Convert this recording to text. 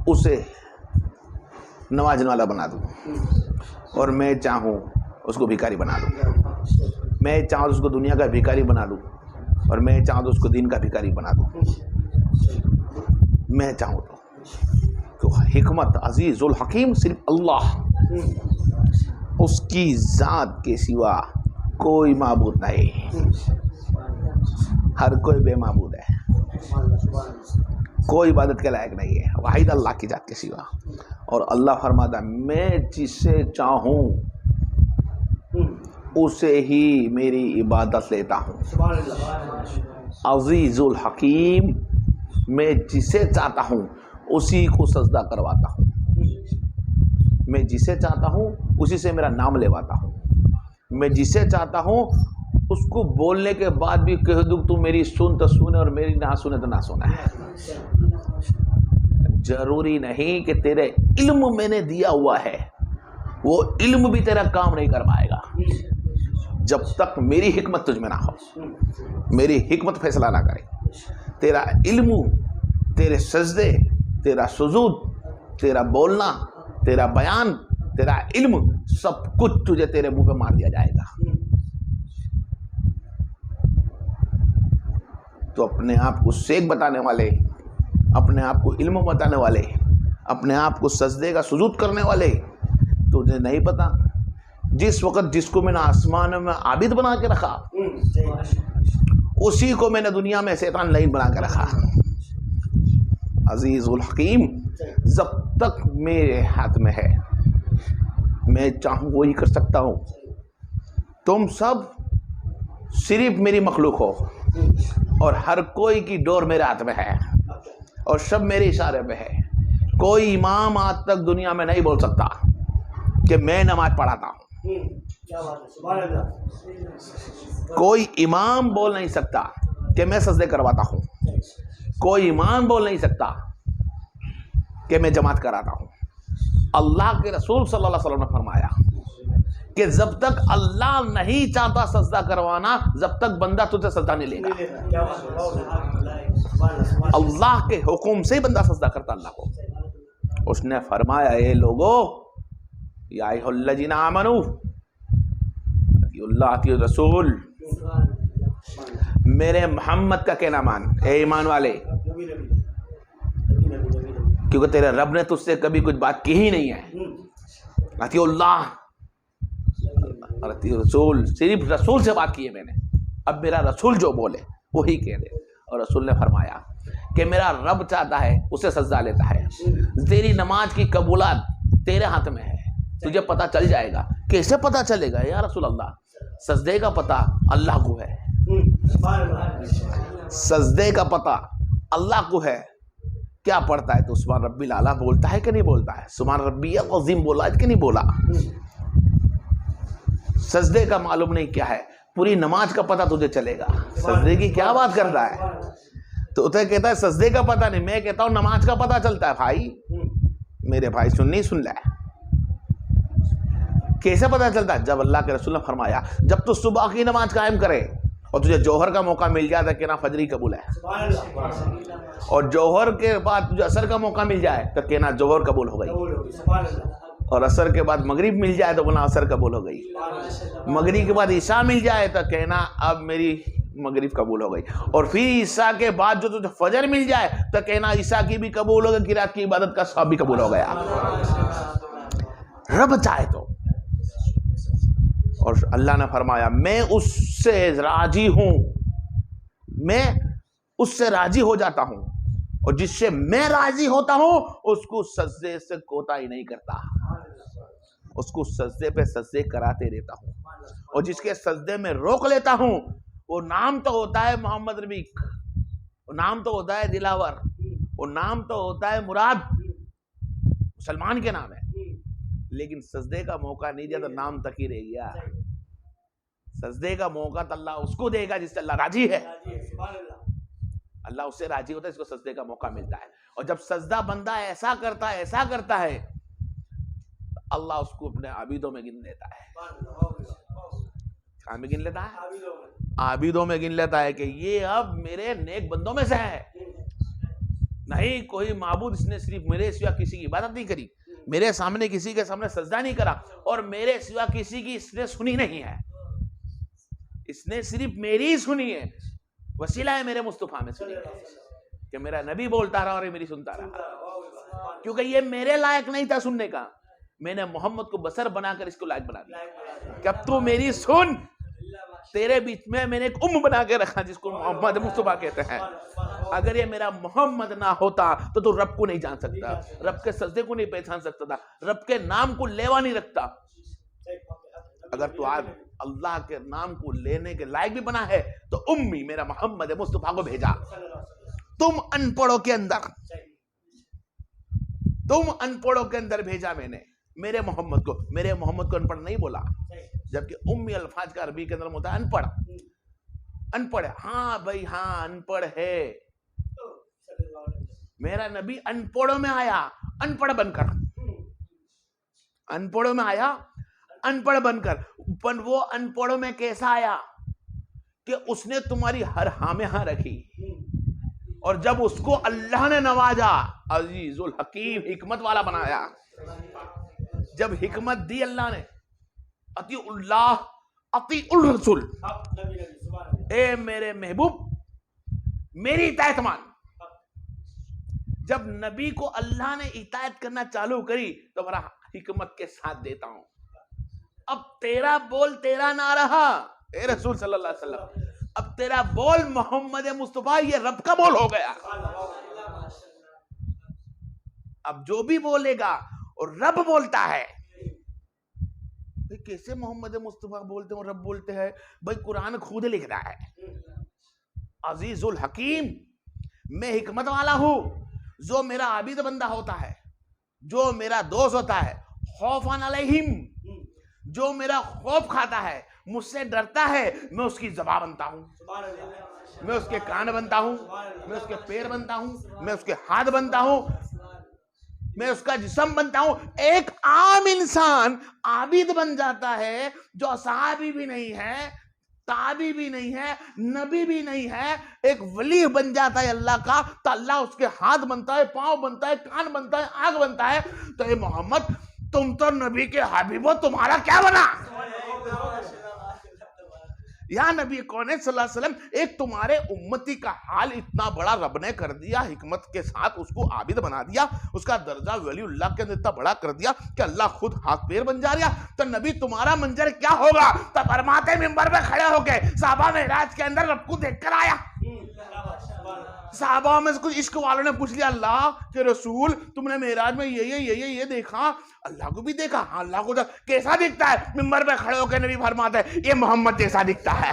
اسے نوازنے والا بنا دوں، اور میں چاہوں اس کو بھیکاری بنا دوں. میں چاہوں اس کو دنیا کا بھیکاری بنا دوں، اور میں چاہوں تو اس کو دین کا بھیکاری بنا دوں. میں چاہوں تو حکمت عزیز الحکیم صرف اللہ، اس کی ذات کے سوا کوئی معبود نہیں. ہر کوئی بے معبود ہے، کوئی عبادت کے لائق نہیں ہے، واحد اللہ کی ذات کے سوا. اور اللہ فرماتا ہے میں جسے چاہوں اسے ہی میری عبادت لیتا ہوں. عزیز الحکیم، میں جسے چاہتا ہوں اسی کو سجدہ کرواتا ہوں. میں جسے چاہتا ہوں اسی سے میرا نام لیواتا ہوں. میں جسے چاہتا ہوں اس کو بولنے کے بعد بھی کہہ دوں تو میری سن تو سنے اور میری نہ سنے تو نہ سنا ہے. ضروری نہیں کہ تیرے علم میں نے دیا ہوا ہے وہ علم بھی تیرا کام نہیں کر پائے گا جب تک میری حکمت تجھ میں نہ ہو، میری حکمت فیصلہ نہ کرے. تیرا علم، تیرے سجدے، تیرا سجود، تیرا بولنا، تیرا بیان، تیرا علم، سب کچھ تجھے تیرے منہ پہ مار دیا جائے گا. تو اپنے آپ کو سیکھ بتانے والے، اپنے آپ کو علم بتانے والے، اپنے آپ کو سجدے کا سجود کرنے والے، تجھے نہیں پتا جس وقت جس کو میں نے آسمان میں عابد بنا کے رکھا اسی کو میں نے دنیا میں شیطان لعین بنا کے رکھا. عزیز الحکیم، جب تک میرے ہاتھ میں ہے میں چاہوں وہی کر سکتا ہوں. تم سب صرف میری مخلوق ہو اور ہر کوئی کی ڈور میرے ہاتھ میں ہے اور سب میرے اشارے پہ ہے. کوئی امام آج تک دنیا میں نہیں بول سکتا کہ میں نماز پڑھاتا ہوں. کوئی امام بول نہیں سکتا کہ میں سجدے کرواتا ہوں. کوئی امام بول نہیں سکتا کہ میں جماعت کراتا ہوں. اللہ کے رسول صلی اللہ علیہ وسلم نے فرمایا کہ جب تک اللہ نہیں چاہتا سجدہ کروانا جب تک بندہ تجھے سجدہ نہیں لے گا. اللہ کے حکم سے بندہ سجدہ کرتا اللہ کو. اس نے فرمایا اے لوگو یا ایھا الذین آمنوا اطیعوا اللہ اطیعوا الرسول، میرے محمد کا کہنا مان اے ایمان والے، کیونکہ تیرے رب نے تجھ سے کبھی کچھ بات کی ہی نہیں ہے. اطیعوا اللہ اور اطیعوا الرسول، صرف رسول سے بات کی ہے میں نے. اب میرا رسول جو بولے وہی کہہ دے. اور رسول نے فرمایا کہ میرا رب چاہتا ہے اسے سجدہ لیتا ہے. تیری نماز کی قبولات تیرے ہاتھ میں ہے، تجھے پتہ چل جائے گا. کیسے پتہ چلے گا یا رسول اللہ؟ سجدے کا پتہ اللہ کو ہے، سجدے کا پتہ اللہ کو ہے. کیا پڑھتا ہے تو سبحان ربی الاعلیٰ بولتا ہے کہ نہیں بولتا ہے؟ سبحان ربی العظیم بولا ہے کہ نہیں بولا؟ سجدے کا معلوم نہیں کیا ہے، پوری نماز کا پتہ تجھے چلے گا. سجدے کی کیا بات کرتا ہے؟ تو اسے کہتا ہے سجدے کا پتہ نہیں، میں کہتا ہوں نماز کا پتہ چلتا ہے. بھائی میرے بھائی سن لے. کیسے پتہ چلتا ہے؟ جب اللہ کے رسول نے فرمایا جب تو صبح کی نماز قائم کرے اور تجھے جوہر کا موقع مل جائے تو کہنا فجری قبول ہے، اور جوہر کے بعد تجھے عصر کا موقع مل جائے تو کہنا جوہر قبول ہو گئی، اور عصر کے بعد مغرب مل جائے تو کہنا عصر قبول ہو گئی، مغرب کے بعد عشاء مل جائے تو کہنا اب میری مغرب قبول ہو گئی، اور پھر عشاء کے بعد جو تجھے فجر مل جائے تو کہنا عشاء کی بھی قبول ہو گئی، قرات کی عبادت کا ثواب بھی قبول ہو گیا. رب چاہے تو. اور اللہ نے فرمایا میں اس سے راضی ہوں، میں اس سے راضی ہو جاتا ہوں، اور جس سے میں راضی ہوتا ہوں اس کو سجدے سے کوتاہی نہیں کرتا، اس کو سجدے پہ سجدے کراتے رہتا ہوں. اور جس کے سجدے میں روک لیتا ہوں وہ نام تو ہوتا ہے محمد رفیق، وہ نام تو ہوتا ہے دلاور، وہ نام تو ہوتا ہے مراد، مسلمان کے نام ہے، لیکن سجدے کا موقع نہیں دیا تو نام تک ہی رہ گیا. سجدے کا موقع تو اللہ اس کو دے گا جس سے اللہ راضی ہے. اللہ اس سے راضی ہوتا ہے، اس کو سجدے کا موقع ملتا ہے. اور جب سجدہ بندہ ایسا کرتا ہے اللہ اس کو اپنے عابدوں میں گن لیتا ہے. کہاں میں گن لیتا ہے؟ عابدوں میں گن لیتا ہے کہ یہ اب میرے نیک بندوں میں سے ہے. نہیں کوئی معبود اس نے صرف میرے سوا کسی کی عبادت نہیں کری, میرے سامنے کسی کے سامنے سجدہ نہیں کرا, اور میرے سوا کسی کی اس نے سنی نہیں ہے, اس نے صرف میری ہی سنی ہے. وسیلہ ہے میرے مصطفیٰ میں سنی کہ میرا نبی بولتا رہا اور یہ میری سنتا رہا, کیونکہ یہ میرے لائق نہیں تھا سننے کا, میں نے محمد کو بصر بنا کر اس کو لائق بنا دیا کہ اب تو میری سن. تیرے بیچ میں نے ایک بنا کے رکھا جس کو محمد مصطفیٰ کہتے ہیں. اگر یہ میرا محمد نہ ہوتا تو رب کو نہیں جان سکتا, رب کے سجدے کو نہیں پہچان سکتا تھا, رب کے نام کو لیوا نہیں رکھتا. اگر تو آج اللہ کے نام کو لینے کے لائق بھی بنا ہے تو امی میرا محمد مصطفیٰ کو بھیجا. تم ان پڑھوں کے اندر, تم ان پڑھوں کے اندر بھیجا میں نے میرے محمد کو. میرے محمد کو ان پڑھ نہیں بولا, جبکہ امی الفاظ کا عربی کے اندر ہوتا ہے ان پڑھ. ان پڑھ, ہاں بھائی ہاں ان پڑھ ہے. میرا نبی ان پڑھوں میں آیا ان پڑھ بن کر, ان پڑھوں میں آیا ان پڑھ بن کر. وہ ان پڑھوں میں کیسا آیا کہ اس نے تمہاری ہر ہاں میں ہاں رکھی, اور جب اس کو اللہ نے نوازا عزیز الحکیم حکمت والا بنایا, جب حکمت دی اللہ نے, اطیع اللہ اطیع الرسول, اے میرے محبوب میری اطاعت مان. جب نبی کو اللہ نے اطاعت کرنا چالو کری تو بڑا حکمت کے ساتھ دیتا ہوں. اب تیرا بول تیرا نہ رہا اے رسول صلی اللہ علیہ وسلم, اب تیرا بول محمد مصطفیٰ یہ رب کا بول ہو گیا. اب جو بھی بولے گا اور رب بولتا ہے, کیسے محمد مصطفیٰ بولتے ہیں اور رب بولتے ہیں؟ بھائی قرآن خود لکھ رہا ہے عزیز الحکیم میں حکمت والا ہوں. جو میرا عابد بندہ ہوتا ہے, جو میرا دوست ہوتا ہے, خوفان علیہم, جو میرا خوف کھاتا ہے, مجھ سے ڈرتا ہے, میں اس کی زبان بنتا ہوں, میں اس کے کان بنتا ہوں, میں اس کے پیر بنتا ہوں, میں اس کے ہاتھ بنتا ہوں, میں اس کا جسم بنتا ہوں. ایک عام انسان عابد بن جاتا ہے جو صحابی بھی نہیں ہے, تابعی بھی نہیں ہے, نبی بھی نہیں ہے, ایک ولی بن جاتا ہے اللہ کا, تو اللہ اس کے ہاتھ بنتا ہے, پاؤں بنتا ہے, کان بنتا ہے, آنکھ بنتا ہے. تو اے محمد تم تو نبی کے حبیب ہو, تمہارا کیا بنا؟ یا نبی کون صلی اللہ علیہ وسلم, ایک تمہارے امتی کا حال اتنا بڑا رب نے کر دیا, حکمت کے ساتھ اس کو عابد بنا دیا, اس کا درجہ ولی اللہ کے اندر اتنا بڑا کر دیا کہ اللہ خود ہاتھ پیر بن جا رہا. تو نبی تمہارا منظر کیا ہوگا؟ تو فرماتے منبر پہ کھڑے ہو کے صحابہ معراج کے اندر رب کو دیکھ کر آیا. صحابہ میں سے کچھ عشق والوں نے پوچھ لیا, اللہ کے رسول تم نے معراج میں یہ دیکھا, اللہ کو بھی دیکھا؟ ہاں اللہ کو. کیسا دکھتا ہے؟ منبر پہ کھڑے ہو کے نبی فرماتے ہیں یہ محمد جیسا دکھتا ہے.